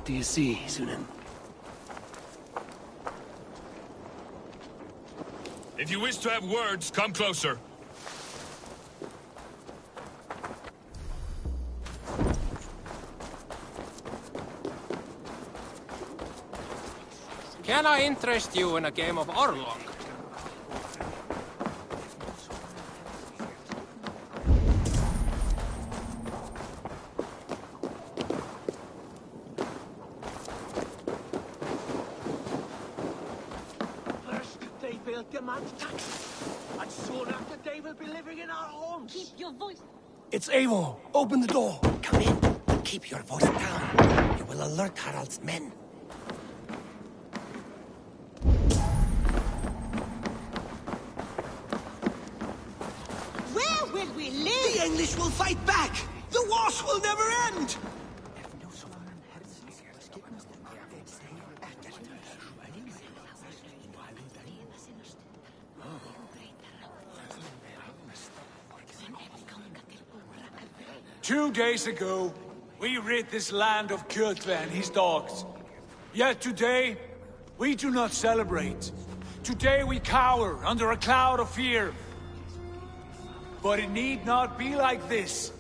What do you see, Sunan? If you wish to have words, come closer. Can I interest you in a game of Orlog? First, they will demand tax. And soon after, they will be living in our homes. Keep your voice. It's Eivor! Open the door! Come in, but keep your voice down. You will alert Harald's men. Where will we live? The English will fight back! The wars will never end! Two days ago, we rid this land of Kjotve and his dogs. Yet today, we do not celebrate. Today we cower under a cloud of fear. But it need not be like this.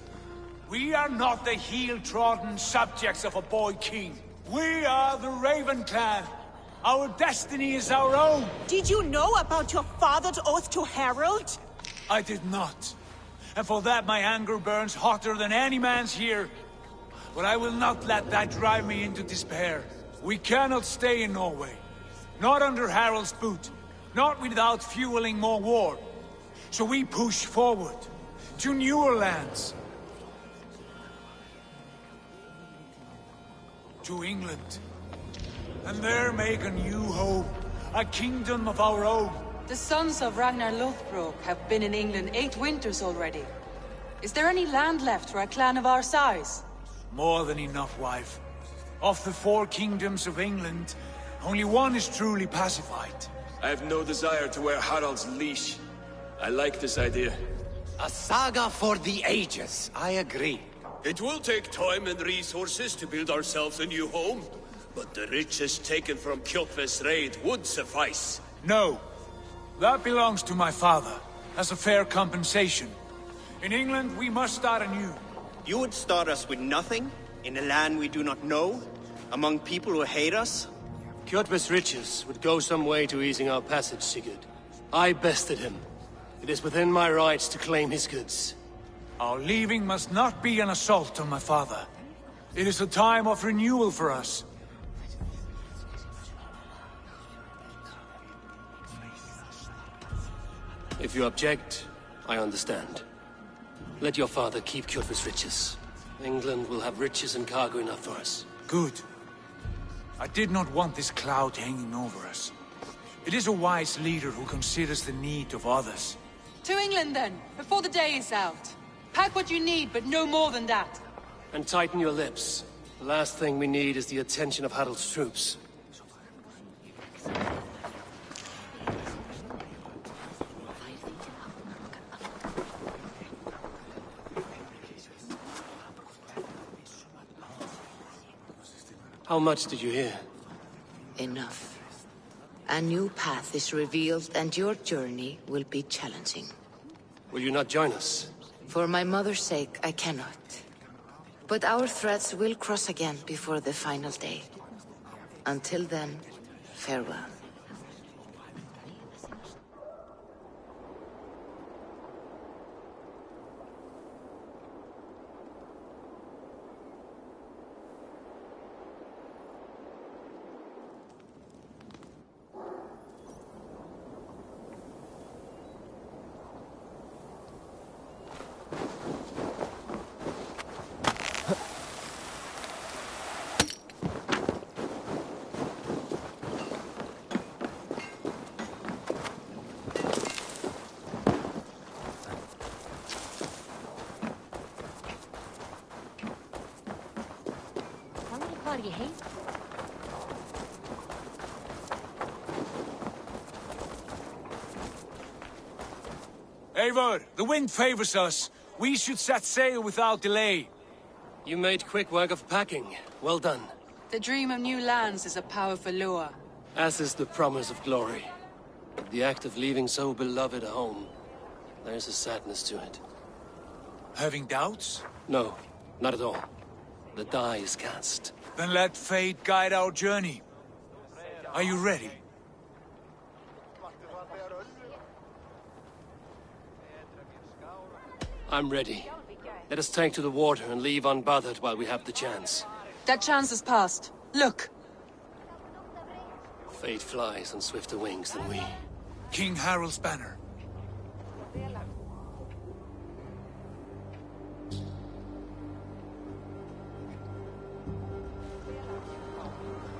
We are not the heel-trodden subjects of a boy king. We are the Raven clan. Our destiny is our own. Did you know about your father's oath to Harald? I did not. And for that my anger burns hotter than any man's here. But I will not let that drive me into despair. We cannot stay in Norway. Not under Harald's boot. Not without fueling more war. So we push forward. To newer lands. To England. And there make a new home. A kingdom of our own. The sons of Ragnar Lothbrok have been in England 8 winters already. Is there any land left for a clan of our size? More than enough, wife. Of the 4 kingdoms of England, only one is truly pacified. I have no desire to wear Harald's leash. I like this idea. A saga for the ages, I agree. It will take time and resources to build ourselves a new home, but the riches taken from Kjotve's raid would suffice. No. That belongs to my father, as a fair compensation. In England, we must start anew. You would start us with nothing? In a land we do not know? Among people who hate us? Kjotve's riches would go some way to easing our passage, Sigurd. I bested him. It is within my rights to claim his goods. Our leaving must not be an assault on my father. It is a time of renewal for us. If you object, I understand. Let your father keep Kjotve's riches. England will have riches and cargo enough for us. Good. I did not want this cloud hanging over us. It is a wise leader who considers the need of others. To England then, before the day is out. Pack what you need, but no more than that. And tighten your lips. The last thing we need is the attention of Harald's troops. How much did you hear? Enough. A new path is revealed and your journey will be challenging. Will you not join us? For my mother's sake, I cannot. But our threads will cross again before the final day. Until then, farewell. Eivor, the wind favors us. We should set sail without delay. You made quick work of packing. Well done. The dream of new lands is a powerful lure. As is the promise of glory. The act of leaving so beloved a home. There's a sadness to it. Having doubts? No, not at all. The die is cast. Then let fate guide our journey. Are you ready? I'm ready. Let us take to the water and leave unbothered while we have the chance. That chance has passed. Look! Fate flies on swifter wings than we. King Harald's banner.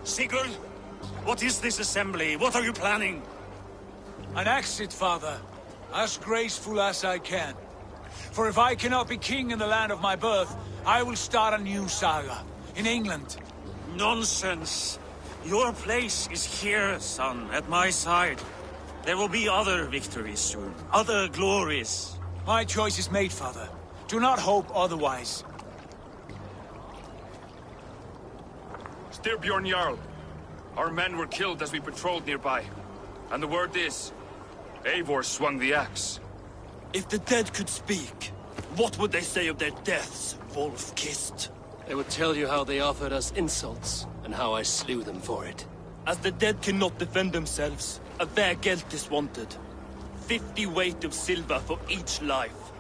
Sigurd, what is this assembly? What are you planning? An exit, father. As graceful as I can. For if I cannot be king in the land of my birth, I will start a new saga. In England. Nonsense. Your place is here, son, at my side. There will be other victories soon. Other glories. My choice is made, father. Do not hope otherwise. Styrbjorn Jarl. Our men were killed as we patrolled nearby. And the word is, Eivor swung the axe. If the dead could speak, what would they say of their deaths, wolf-kissed? They would tell you how they offered us insults, and how I slew them for it. As the dead cannot defend themselves, a vergelt is wanted. 50 weight of silver for each life.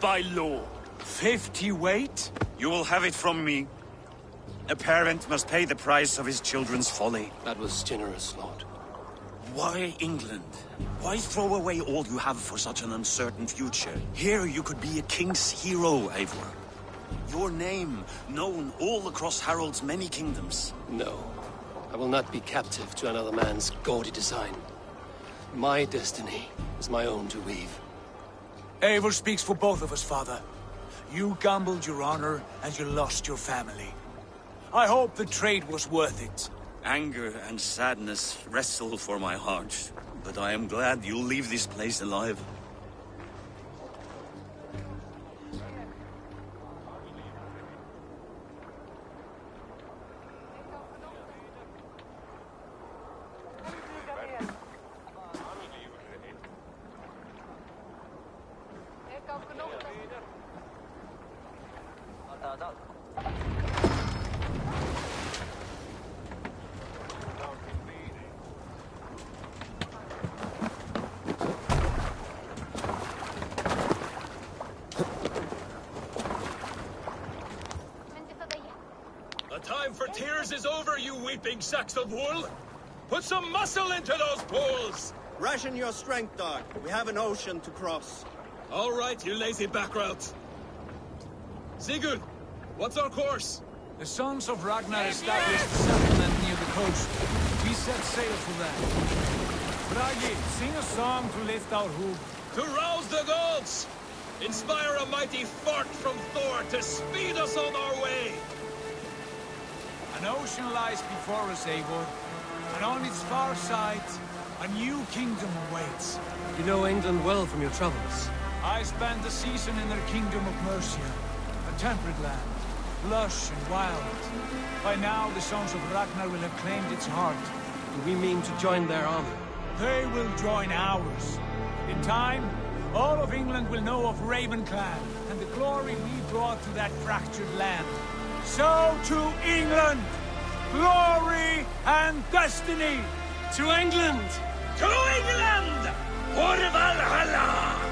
By law. 50 weight? You will have it from me. A parent must pay the price of his children's folly. That was generous, Lord. Why England? Why throw away all you have for such an uncertain future? Here you could be a king's hero, Eivor. Your name known all across Harald's many kingdoms. No. I will not be captive to another man's gaudy design. My destiny is my own to weave. Eivor speaks for both of us, father. You gambled your honor, and you lost your family. I hope the trade was worth it. Anger and sadness wrestle for my heart, but I am glad you'll leave this place alive. The time for tears is over, you weeping sacks of wool! Put some muscle into those poles! Ration your strength, dog. We have an ocean to cross. All right, you lazy backroutes. Sigurd, what's our course? The sons of Ragnar established a settlement near the coast. We set sail for that. Bragi, sing a song to lift our hoof. To rouse the gods! Inspire a mighty fart from Thor to speed us on our way! An ocean lies before us, Eivor, and on its far side, a new kingdom awaits. You know England well from your travels. I spent a season in their kingdom of Mercia, a temperate land, lush and wild. By now, the sons of Ragnar will have claimed its heart. Do we mean to join their army? They will join ours. In time, all of England will know of Ravenclan and the glory we brought to that fractured land. So to England! Glory and destiny! To England! To England! For Valhalla!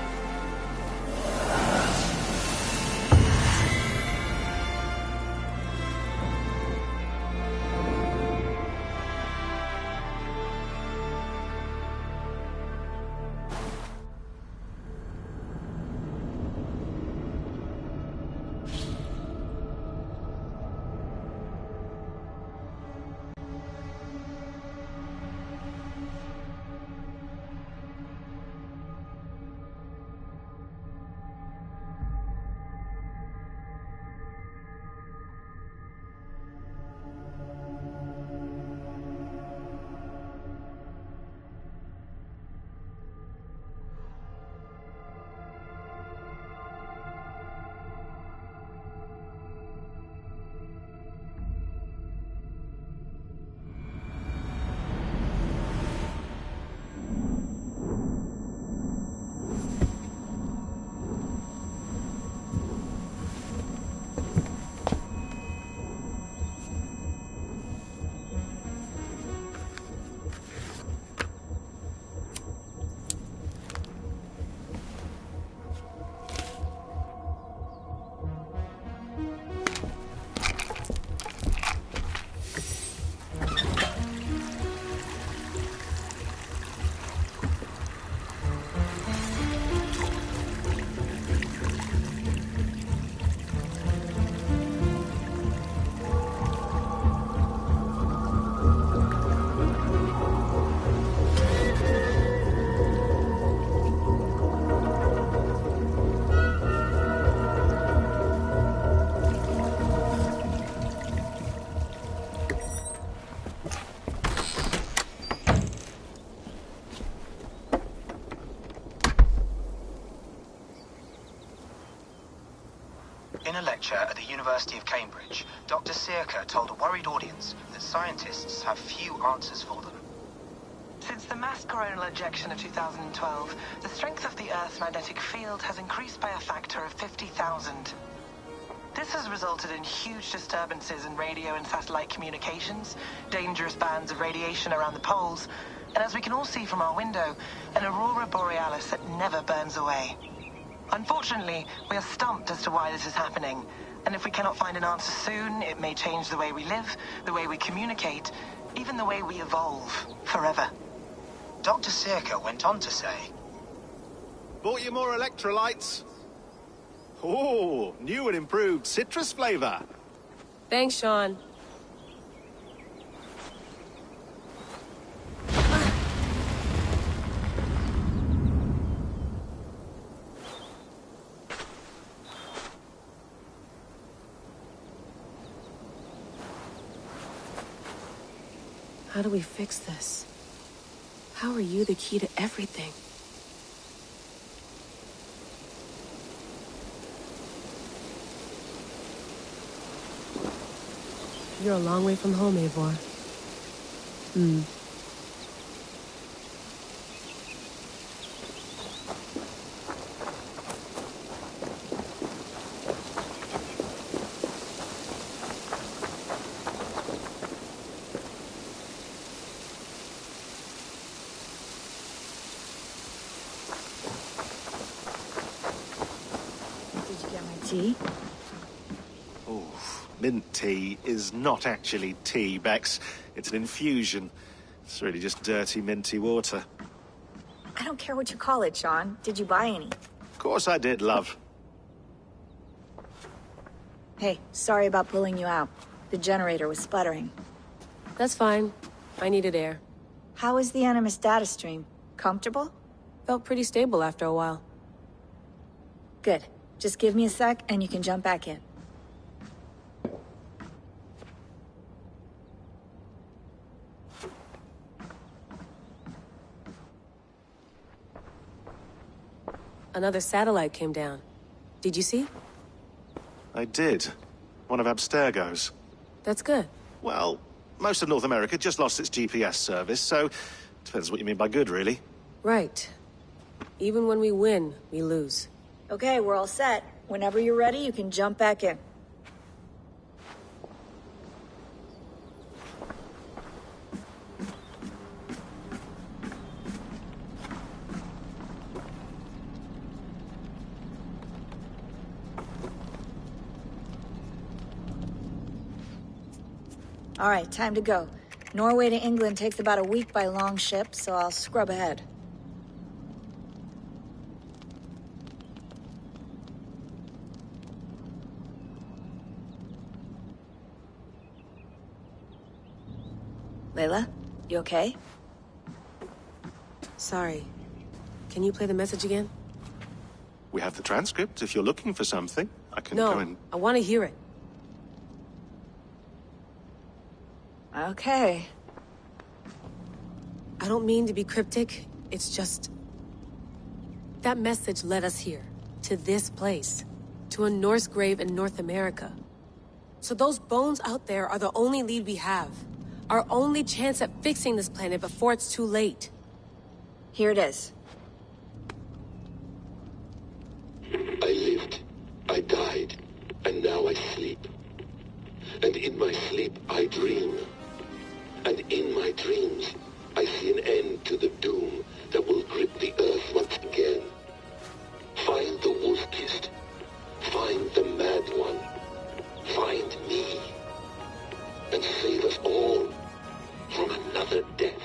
In a lecture at the University of Cambridge, Dr. Sirka told a worried audience that scientists have few answers for them. Since the mass coronal ejection of 2012, the strength of the Earth's magnetic field has increased by a factor of 50,000. This has resulted in huge disturbances in radio and satellite communications, dangerous bands of radiation around the poles, and as we can all see from our window, an aurora borealis that never burns away. Unfortunately, we are stumped as to why this is happening, and if we cannot find an answer soon, it may change the way we live, the way we communicate, even the way we evolve, forever. Dr. Sirka went on to say, "Bought you more electrolytes? Oh, new and improved citrus flavor." Thanks, Sean. How do we fix this? How are you the key to everything? You're a long way from home, Eivor. Tea? Oh, mint tea is not actually tea, Bex. It's an infusion. It's really just dirty, minty water. I don't care what you call it, Sean. Did you buy any? Of course I did, love. Hey, sorry about pulling you out. The generator was sputtering. That's fine. I needed air. How is the Animus data stream? Comfortable? Felt pretty stable after a while. Good. Just give me a sec and you can jump back in. Another satellite came down. Did you see? I did. One of Abstergo's. That's good. Well, most of North America just lost its GPS service, so depends what you mean by good, really. Right. Even when we win, we lose. Okay, we're all set. Whenever you're ready, you can jump back in. All right, time to go. Norway to England takes about a week by long ship, so I'll scrub ahead. Layla, you okay? Sorry. Can you play the message again? We have the transcript. If you're looking for something, I can go and... No, I want to hear it. Okay. I don't mean to be cryptic. It's just... that message led us here. To this place. To a Norse grave in North America. So those bones out there are the only lead we have. Our only chance at fixing this planet before it's too late. Here it is. I lived, I died, and now I sleep. And in my sleep I dream. And in my dreams I see an end to the doom that will grip the earth once again. Find the wolf-kissed. Find the mad one. Find me. And save us all from another death.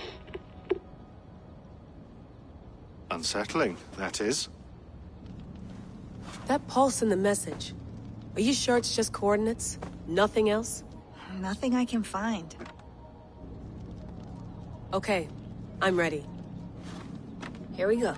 Unsettling, that is. That pulse in the message. Are you sure it's just coordinates? Nothing else? Nothing I can find. Okay, I'm ready. Here we go.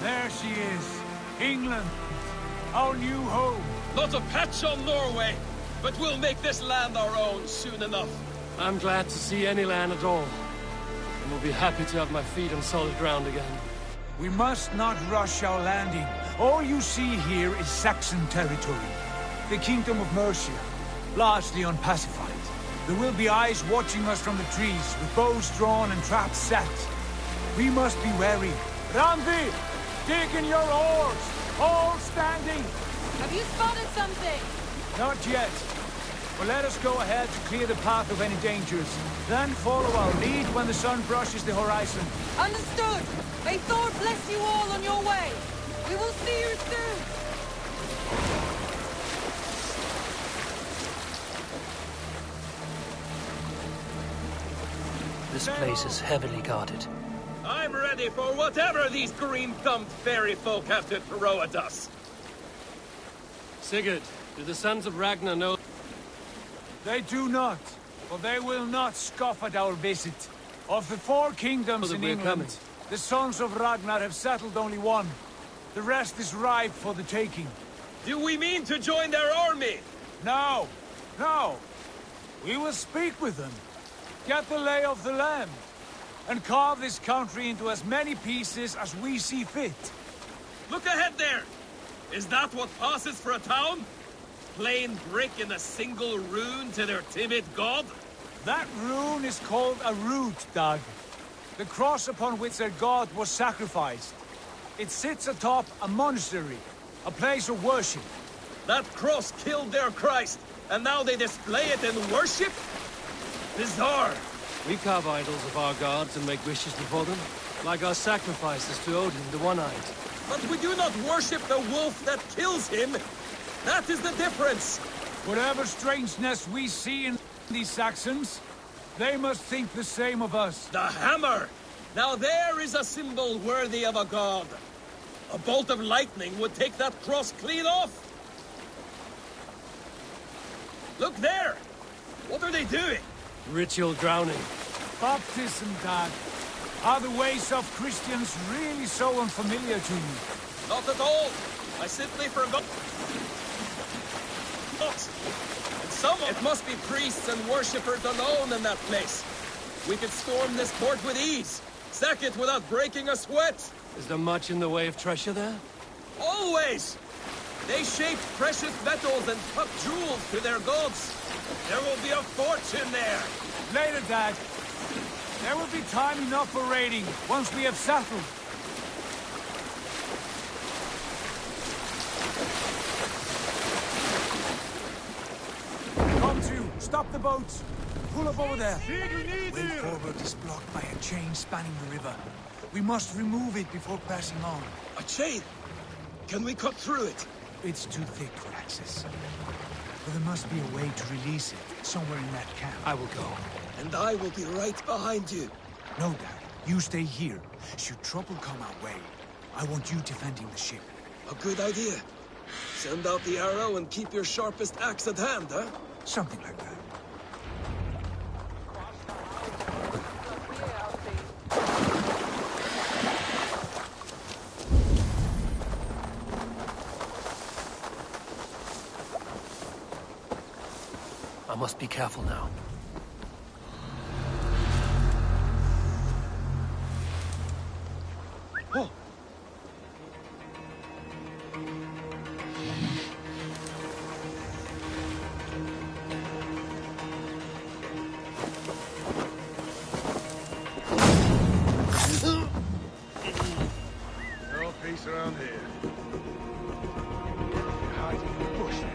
There she is. England. Our new home. Not a patch on Norway, but we'll make this land our own soon enough. I'm glad to see any land at all. And will be happy to have my feet on solid ground again. We must not rush our landing. All you see here is Saxon territory. The Kingdom of Mercia, largely unpacified. There will be eyes watching us from the trees, with bows drawn and traps set. We must be wary. Randi! Dig in your oars! All standing! Have you spotted something? Not yet. But let us go ahead to clear the path of any dangers. Then follow our lead when the sun brushes the horizon. Understood! May Thor bless you all on your way! We will see you soon! This place is heavily guarded. I'm ready for whatever these green-thumbed fairy folk have to throw at us. Sigurd, do the sons of Ragnar know? They do not, but they will not scoff at our visit. Of the 4 kingdoms in England, the sons of Ragnar have settled only one. The rest is ripe for the taking. Do we mean to join their army? No, no. We will speak with them, get the lay of the land, and carve this country into as many pieces as we see fit. Look ahead there! Is that what passes for a town? Plain brick in a single rune to their timid god? That rune is called a root, Dag. The cross upon which their god was sacrificed. It sits atop a monastery, a place of worship. That cross killed their Christ, and now they display it in worship? Bizarre. We carve idols of our gods and make wishes before them, like our sacrifices to Odin, the One-Eyed. But we do not worship the wolf that kills him. That is the difference. Whatever strangeness we see in these Saxons, they must think the same of us. The hammer! Now there is a symbol worthy of a god. A bolt of lightning would take that cross clean off. Look there! What are they doing? Ritual drowning. Baptism, Dad. Are the ways of Christians really so unfamiliar to you? Not at all. I simply forgot. And someone... It must be priests and worshippers alone in that place. We could storm this port with ease. Sack it without breaking a sweat. Is there much in the way of treasure there? Always! They shape precious metals and cut jewels to their gods. There will be a fortune there. Later, Dad. There will be time enough for raiding, once we have settled. Come to, stop the boats. Pull up over there. Way forward is blocked by a chain spanning the river. We must remove it before passing on. A chain? Can we cut through it? It's too thick for access. But there must be a way to release it, somewhere in that camp. I will go. And I will be right behind you. No, Dad. You stay here. Should trouble come our way, I want you defending the ship. A good idea. Send out the arrow and keep your sharpest axe at hand, huh? Something like that. I must be careful now. Oh. No peace around here. You're hiding in the bush there.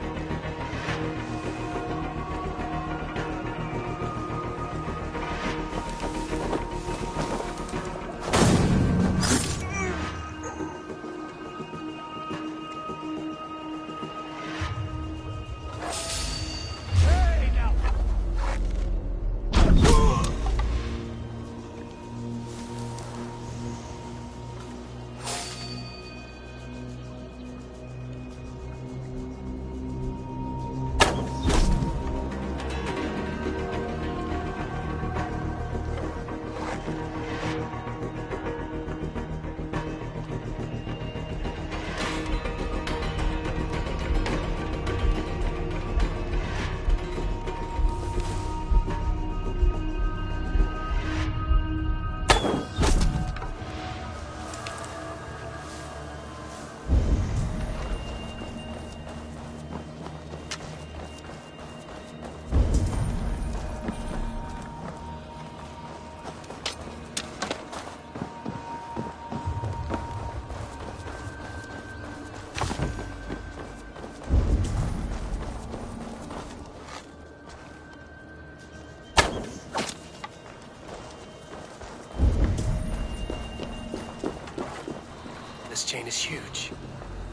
chain is huge,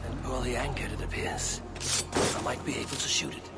and poorly anchored it appears. I might be able to shoot it.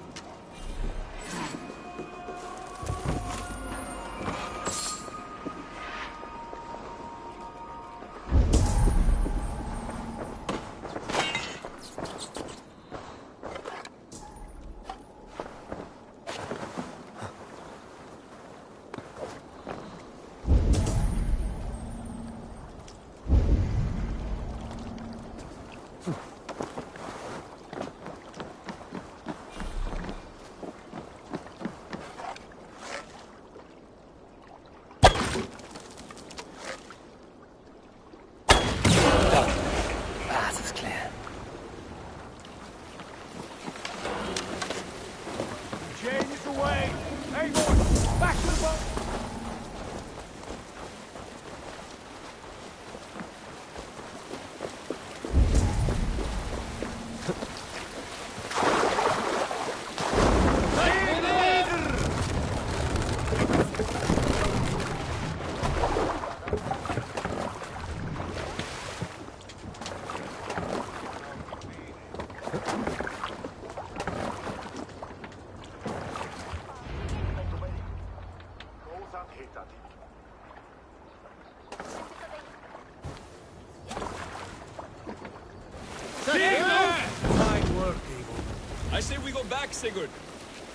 I say we go back, Sigurd.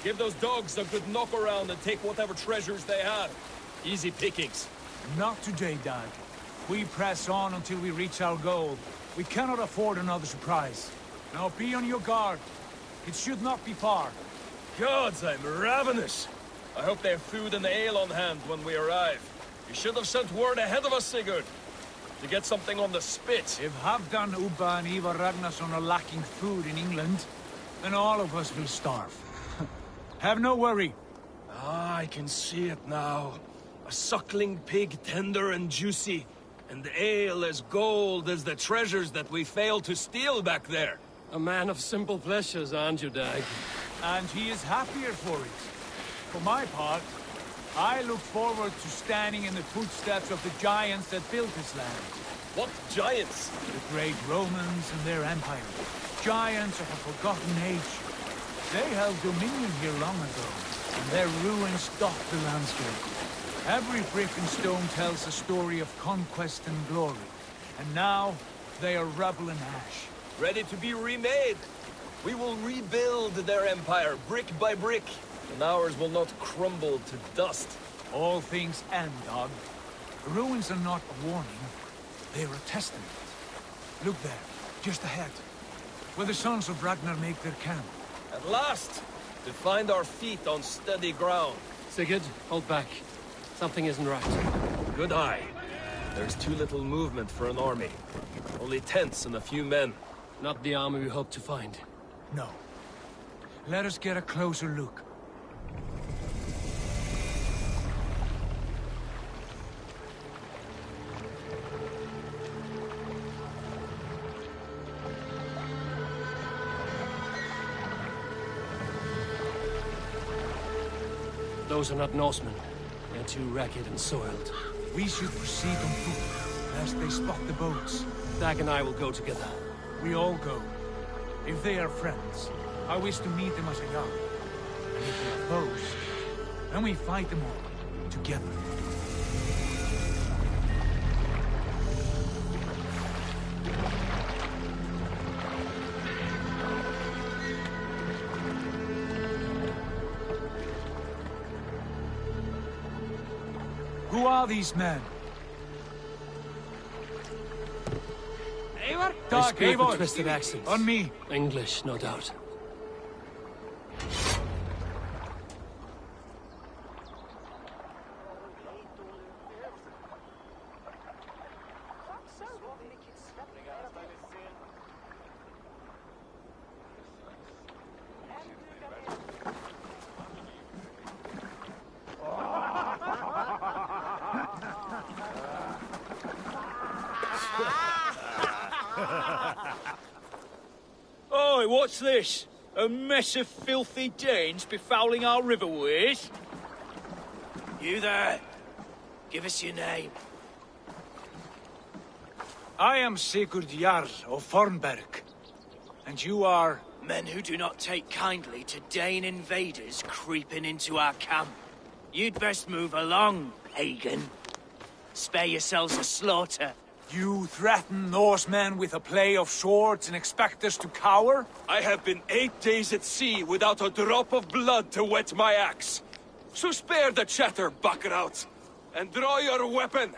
Give those dogs a good knock around and take whatever treasures they have. Easy pickings. Not today, Dad. We press on until we reach our goal. We cannot afford another surprise. Now be on your guard. It should not be far. Gods, I'm ravenous. I hope they have food and ale on hand when we arrive. You should have sent word ahead of us, Sigurd. To get something on the spit. If Halfdan, Ubba and Ivar Ragnarsson are lacking food in England, then all of us will starve. Have no worry. Ah, I can see it now. A suckling pig, tender and juicy. And ale as gold as the treasures that we failed to steal back there. A man of simple pleasures, aren't you, Dag? And he is happier for it. For my part, I look forward to standing in the footsteps of the giants that built this land. What giants? The great Romans and their empire. Giants of a forgotten age. They held dominion here long ago, and their ruins dot the landscape. Every brick and stone tells a story of conquest and glory. And now, they are rubble and ash. Ready to be remade. We will rebuild their empire, brick by brick. And ours will not crumble to dust. All things end, Dog. The ruins are not a warning. They are a testament. Look there, just ahead. Where the sons of Ragnar make their camp. At last! To find our feet on steady ground. Sigurd, hold back. Something isn't right. Good eye. There's too little movement for an army. Only tents and a few men. Not the army we hoped to find. No. Let us get a closer look. Those are not Norsemen. They're too ragged and soiled. We should proceed on foot, lest they spot the boats. Dag and I will go together. We all go. If they are friends, I wish to meet them as a young. And if they are foes, then we fight them all, together. Who are these men? Eivor? Dag, They speak with Eivor. twisted accents. On me. English, no doubt. Oi, what's this? A mess of filthy Danes befouling our riverways? You there? Give us your name. I am Sigurd Jarl of Fornberg. And you are... Men who do not take kindly to Dane invaders creeping into our camp. You'd best move along, pagan. Spare yourselves a slaughter. You threaten Norsemen with a play of swords and expect us to cower? I have been 8 days at sea without a drop of blood to wet my axe. So spare the chatter, buckerouts, and draw your weapon.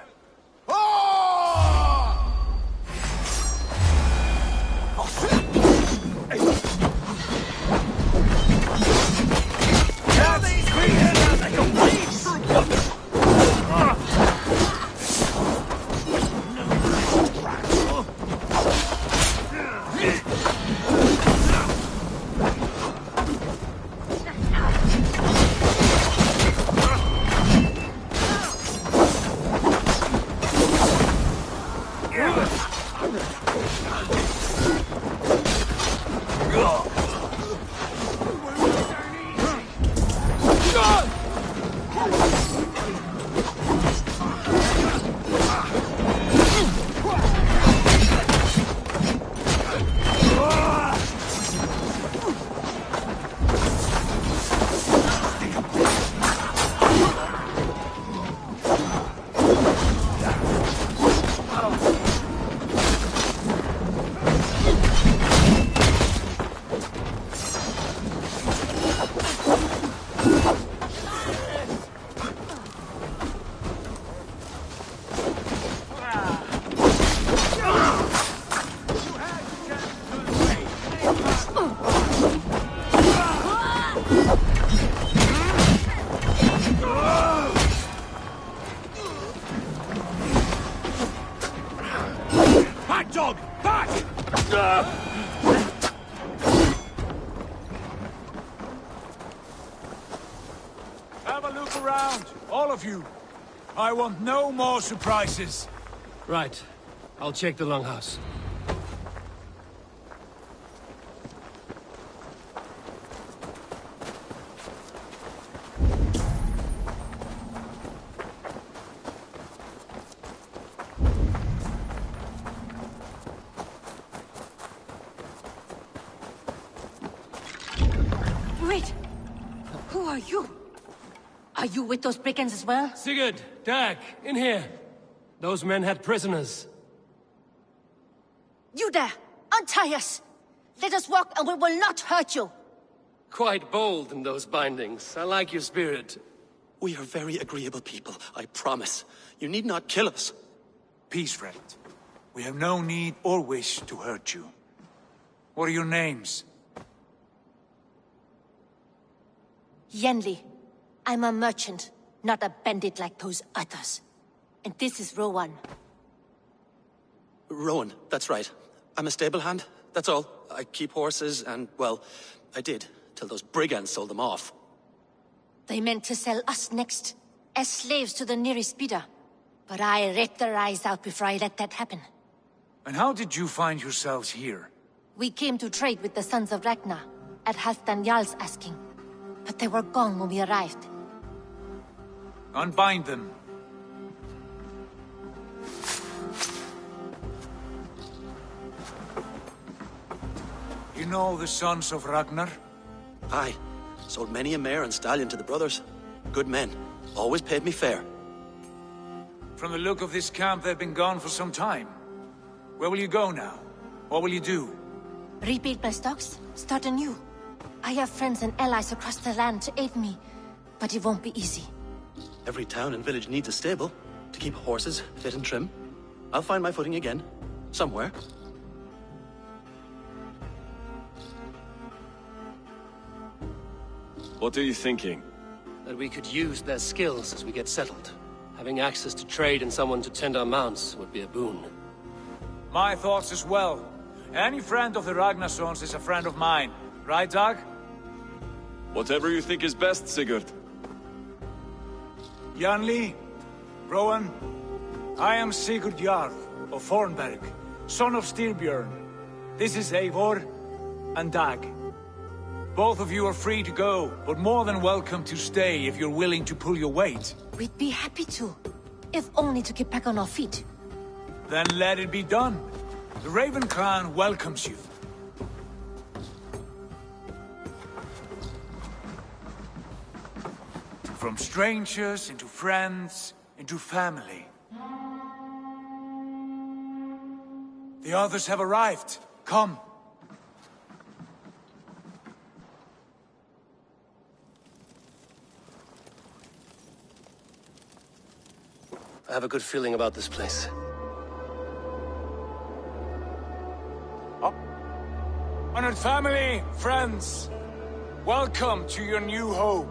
Have a look around, all of you. I want no more surprises. Right. I'll check the longhouse. Wait! Who are you? Are you with those brigands as well? Sigurd, Dag, in here. Those men had prisoners. You there! Untie us! Let us walk and we will not hurt you! Quite bold in those bindings. I like your spirit. We are very agreeable people, I promise. You need not kill us. Peace, friend. We have no need or wish to hurt you. What are your names? Yenli. I'm a merchant, not a bandit like those others. And this is Rowan. Rowan, that's right. I'm a stable hand, that's all. I keep horses and, well, I did, till those brigands sold them off. They meant to sell us next, as slaves to the nearest bidder. But I ripped their eyes out before I let that happen. And how did you find yourselves here? We came to trade with the Sons of Ragnar, at Halfdan Jarl's asking. But they were gone when we arrived. Unbind them. You know the Sons of Ragnar? Aye. Sold many a mare and stallion to the brothers. Good men. Always paid me fair. From the look of this camp, they've been gone for some time. Where will you go now? What will you do? Rebuild my stocks, start anew. I have friends and allies across the land to aid me, but it won't be easy. Every town and village needs a stable to keep horses fit and trim. I'll find my footing again. Somewhere. What are you thinking? That we could use their skills as we get settled. Having access to trade and someone to tend our mounts would be a boon. My thoughts as well. Any friend of the Ragnarsons is a friend of mine. Right, Dag? Whatever you think is best, Sigurd. Janli, Rowan, I am Sigurd Jarl of Fornberg, son of Styrbjörn. This is Eivor and Dag. Both of you are free to go, but more than welcome to stay if you're willing to pull your weight. We'd be happy to, if only to get back on our feet. Then let it be done. The Raven Clan welcomes you. From strangers into friends, into family. The others have arrived. Come. I have a good feeling about this place. Honored family, friends, welcome to your new home.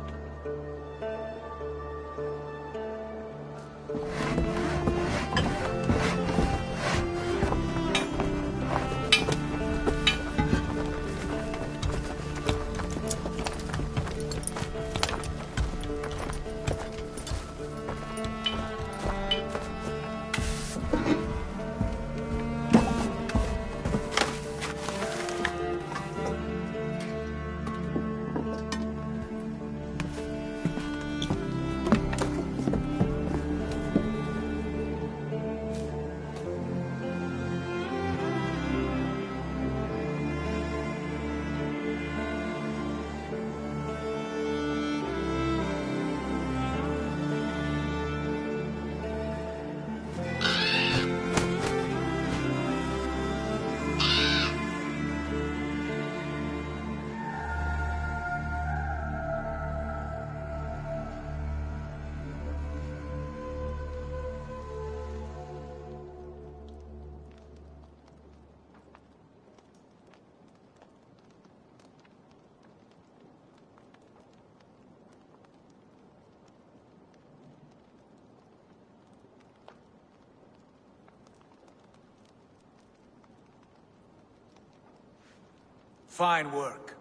Fine work.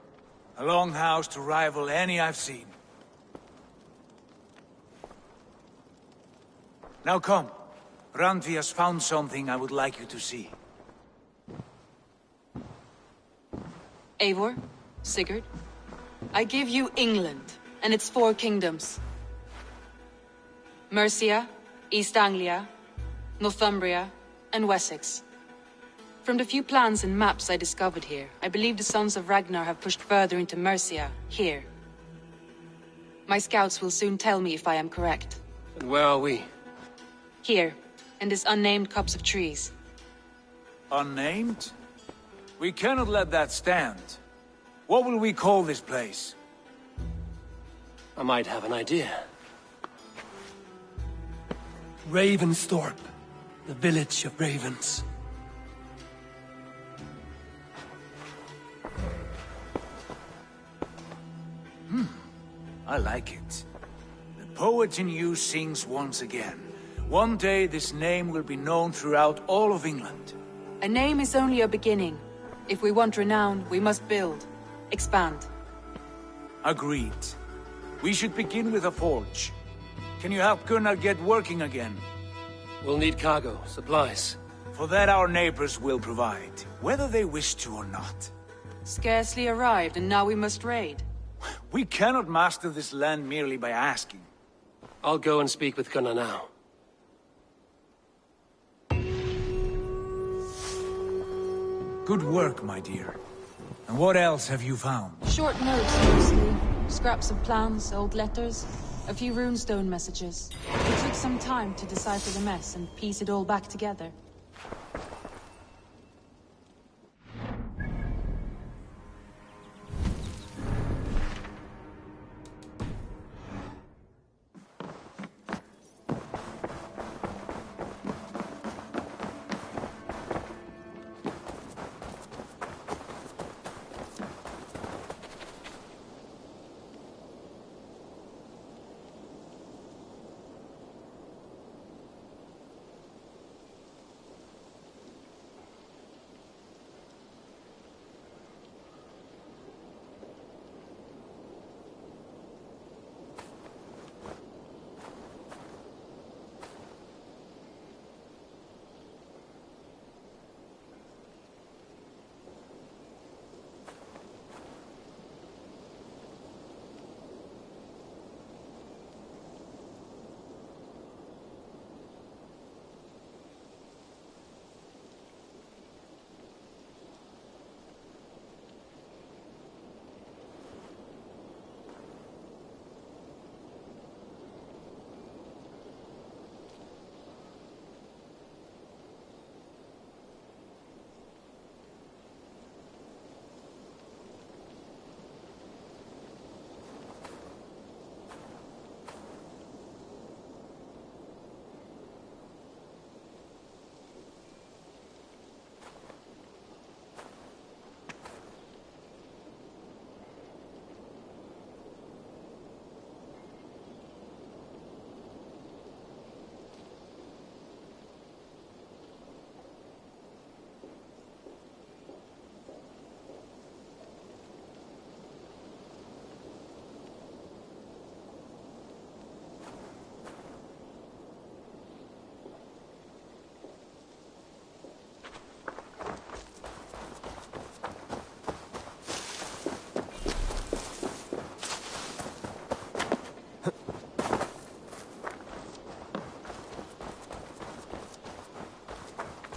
A longhouse to rival any I've seen. Now come. Randvi has found something I would like you to see. Eivor, Sigurd, I give you England and its 4 kingdoms. Mercia, East Anglia, Northumbria, and Wessex. From the few plans and maps I discovered here, I believe the Sons of Ragnar have pushed further into Mercia, here. My scouts will soon tell me if I am correct. And where are we? Here, in this unnamed copse of trees. Unnamed? We cannot let that stand. What will we call this place? I might have an idea. Ravensthorpe, the village of ravens. I like it. The poet in you sings once again. One day this name will be known throughout all of England. A name is only a beginning. If we want renown, we must build. Expand. Agreed. We should begin with a forge. Can you help Gunnar get working again? We'll need cargo, supplies. For that our neighbors will provide, whether they wish to or not. Scarcely arrived, and now we must raid. We cannot master this land merely by asking. I'll go and speak with Gunnar now. Good work, my dear. And what else have you found? Short notes, mostly. Scraps of plans, old letters, a few runestone messages. It took some time to decipher the mess and piece it all back together.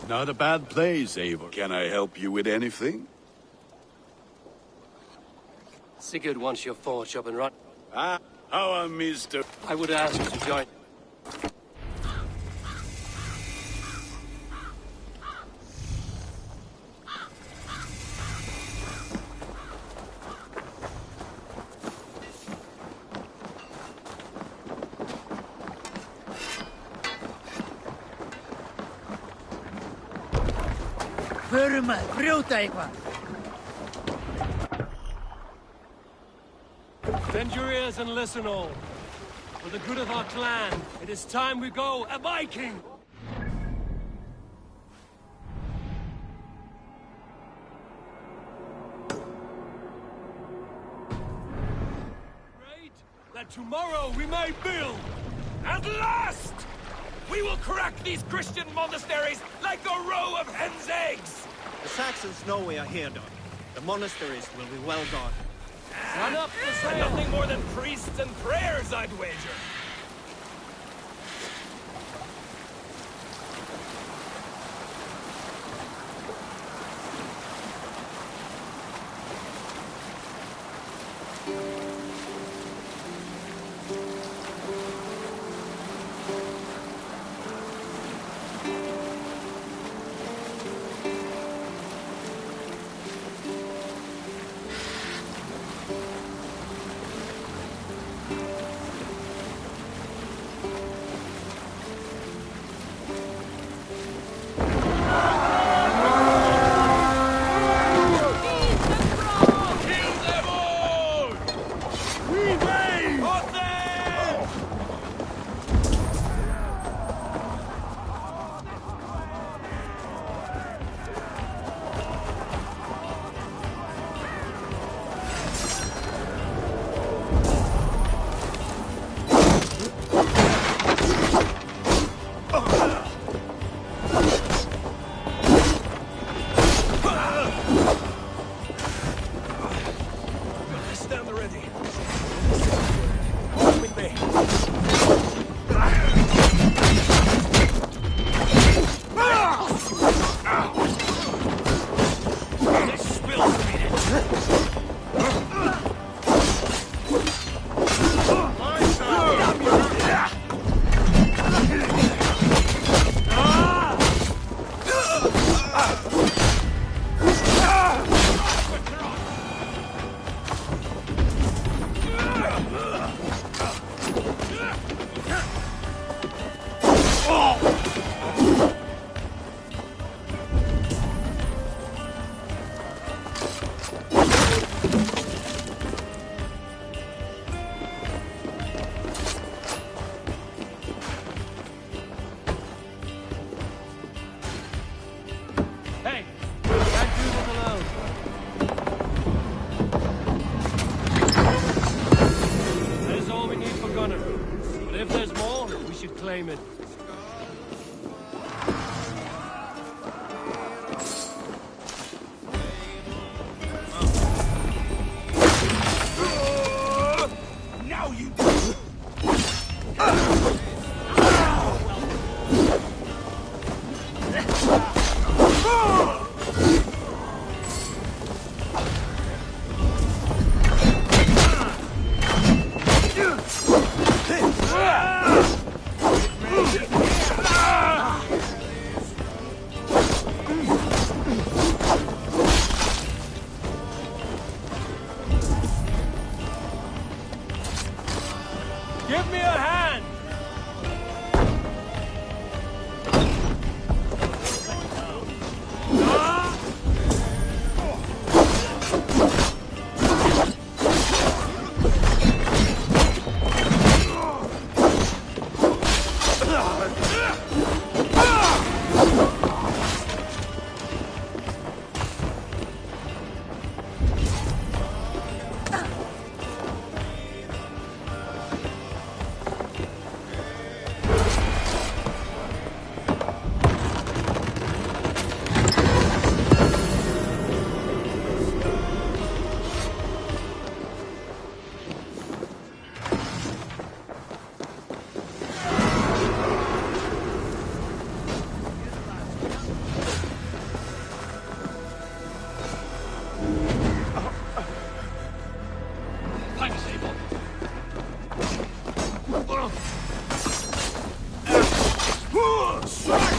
Not a bad place, Eivor. Can I help you with anything? Sigurd wants your forge up and run. Ah, how are Mr. I would ask you to join. Burma, brjóta eitthvað. Bend your ears and listen all. For the good of our clan, it is time we go a Viking! Great, that tomorrow we may build! At last! We will crack these Christian monasteries like a row of hen's eggs! The Saxons know we are here, Doc. The monasteries will be well guarded. Run up the sail! Nothing more than priests and prayers, I'd wager.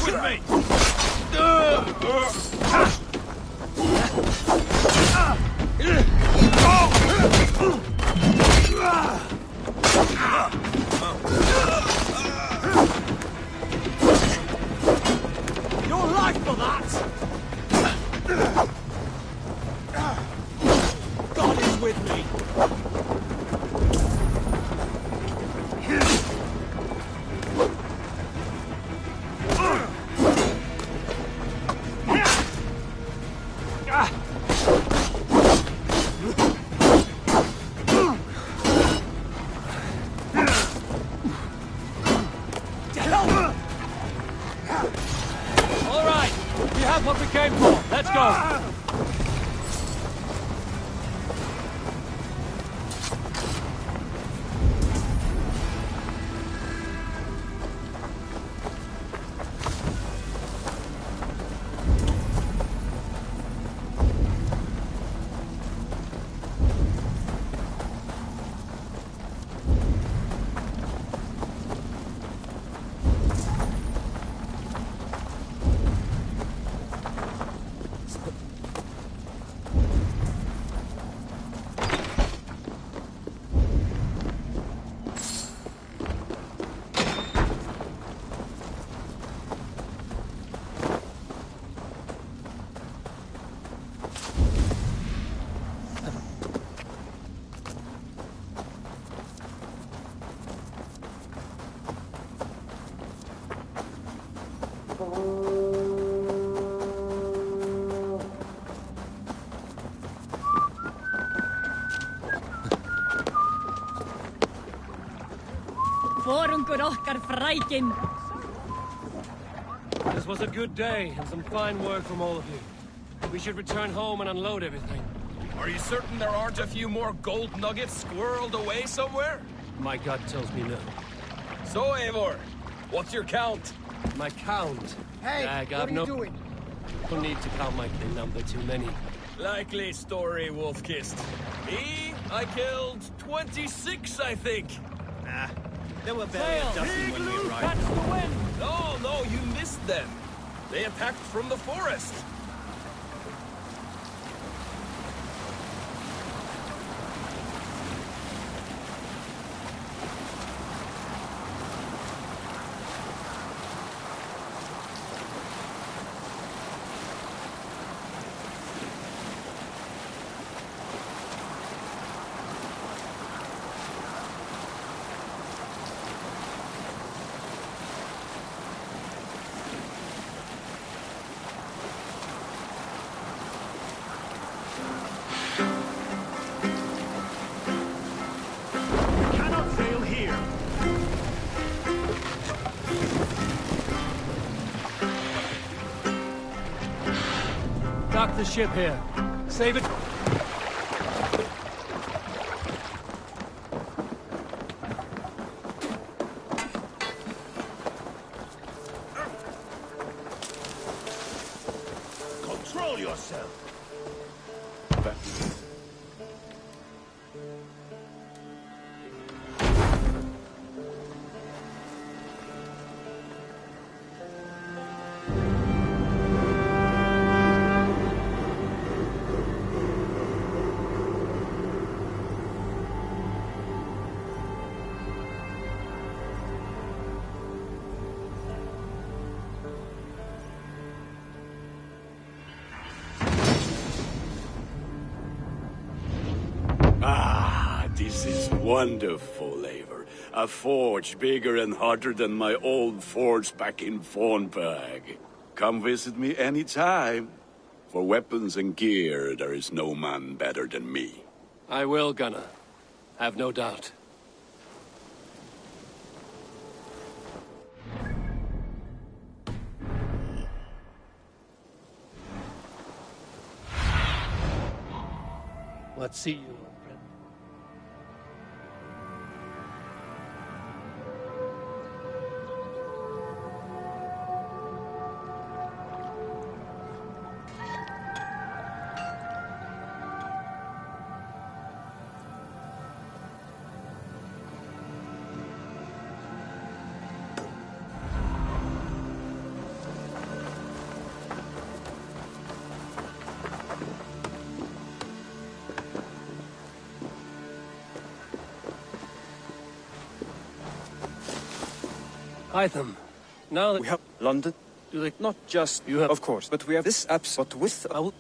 with me! Your life for that! God is with me! All right, we have what we came for. Let's go. This was a good day and some fine work from all of you. We should return home and unload everything. Are you certain there aren't a few more gold nuggets squirreled away somewhere? My gut tells me no. So, Eivor, what's your count? My count? Hey, what are you doing? No need to count my number too many. Likely story, Wolfkist. Me, I killed 26, I think. Nah, there were barely a dozen when we arrived. No, you missed them. They attacked from the forest. Dock the ship here. Save it. Control yourself. This is wonderful, Eivor. A forge bigger and harder than my old forge back in Fornberg. Come visit me anytime. For weapons and gear, there is no man better than me. I will, Gunnar. Have no doubt. Let's see you. Hytham, now that we have London, do they not just you have of course, but we have this apps, but with I will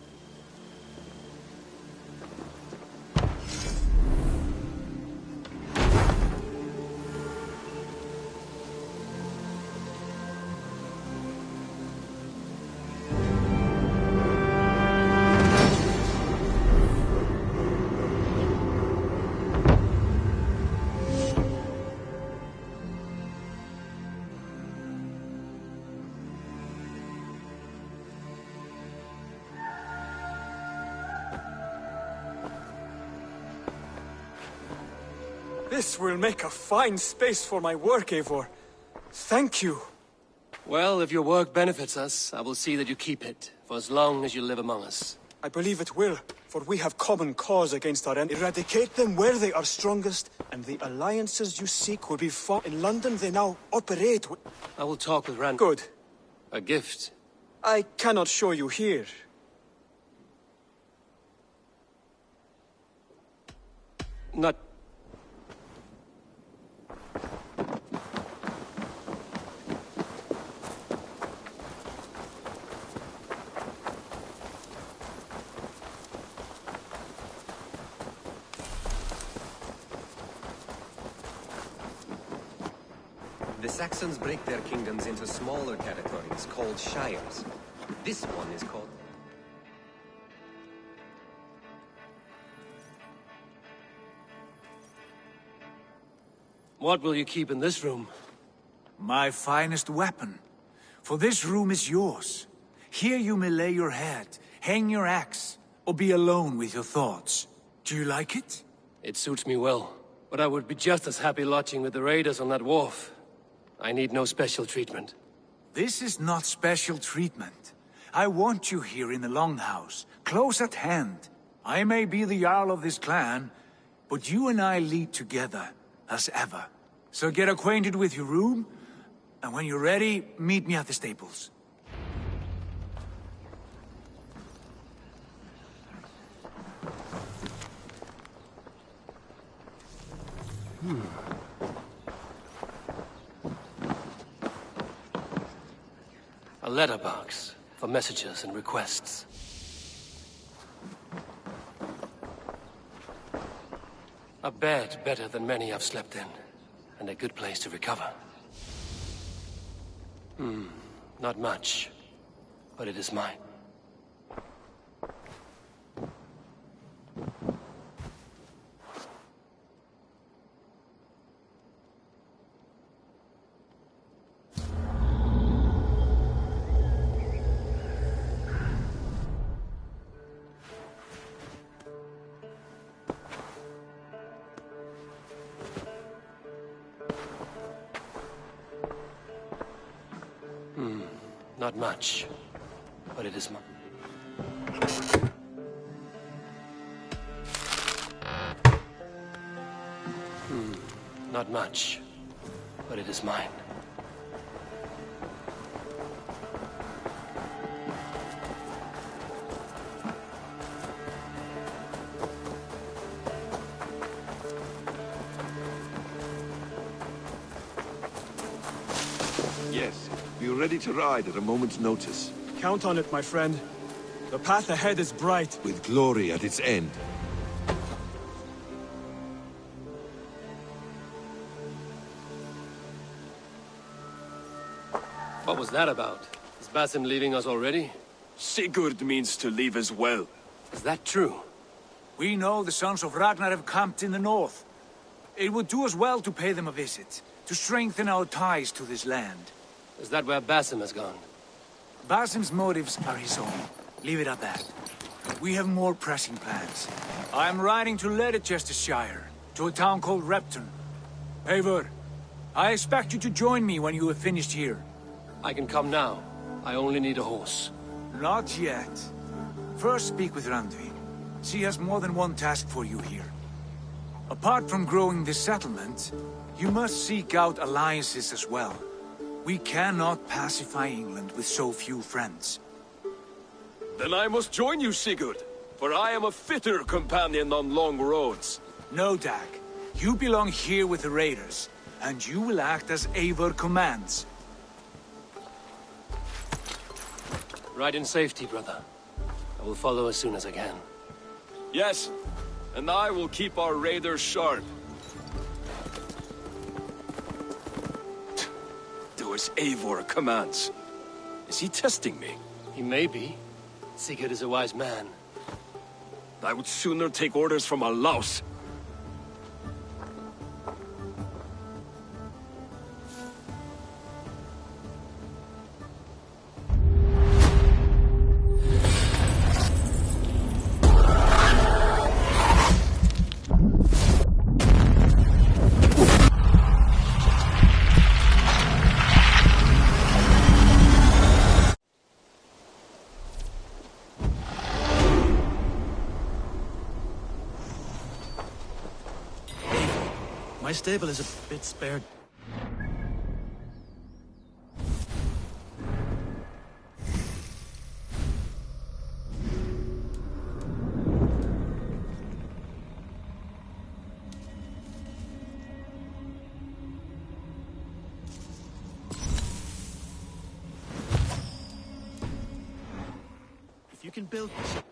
This will make a fine space for my work, Eivor. Thank you. Well, if your work benefits us, I will see that you keep it, for as long as you live among us. I believe it will, for we have common cause against our enemies. Eradicate them where they are strongest, and the alliances you seek will be fought. In London, they now operate with... I will talk with Rand. Good. A gift. I cannot show you here. Not... The Saxons break their kingdoms into smaller territories called shires. This one is called... What will you keep in this room? My finest weapon. For this room is yours. Here you may lay your head, hang your axe, or be alone with your thoughts. Do you like it? It suits me well, but I would be just as happy lodging with the raiders on that wharf. I need no special treatment. This is not special treatment. I want you here in the Longhouse, close at hand. I may be the Jarl of this clan, but you and I lead together, as ever. So get acquainted with your room, and when you're ready, meet me at the stables. A letterbox for messages and requests. A bed better than many I've slept in, and a good place to recover. Not much, but it is mine. Not much, but it is mine. Not much, but it is mine. Yes, we are ready to ride at a moment's notice. Count on it, my friend. The path ahead is bright. With glory at its end. What was that about? Is Basim leaving us already? Sigurd means to leave as well. Is that true? We know the sons of Ragnar have camped in the north. It would do us well to pay them a visit, to strengthen our ties to this land. Is that where Basim has gone? Basim's motives are his own. Leave it at that. We have more pressing plans. I am riding to Leicestershire, to a town called Repton. Eivor, I expect you to join me when you have finished here. I can come now. I only need a horse. Not yet. First speak with Randvi. She has more than one task for you here. Apart from growing this settlement, you must seek out alliances as well. We cannot pacify England with so few friends. Then I must join you, Sigurd, for I am a fitter companion on long roads. No, Dag. You belong here with the raiders. and you will act as Eivor commands. Ride in safety, brother. I will follow as soon as I can. Yes, and I will keep our raiders sharp. Do as Eivor commands. Is he testing me? He may be. Sigurd is a wise man. I would sooner take orders from a louse. My stable is a bit spared. If you can build this...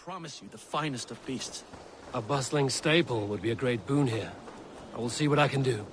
Promise you the finest of beasts. A bustling stable would be a great boon here. I will see what I can do.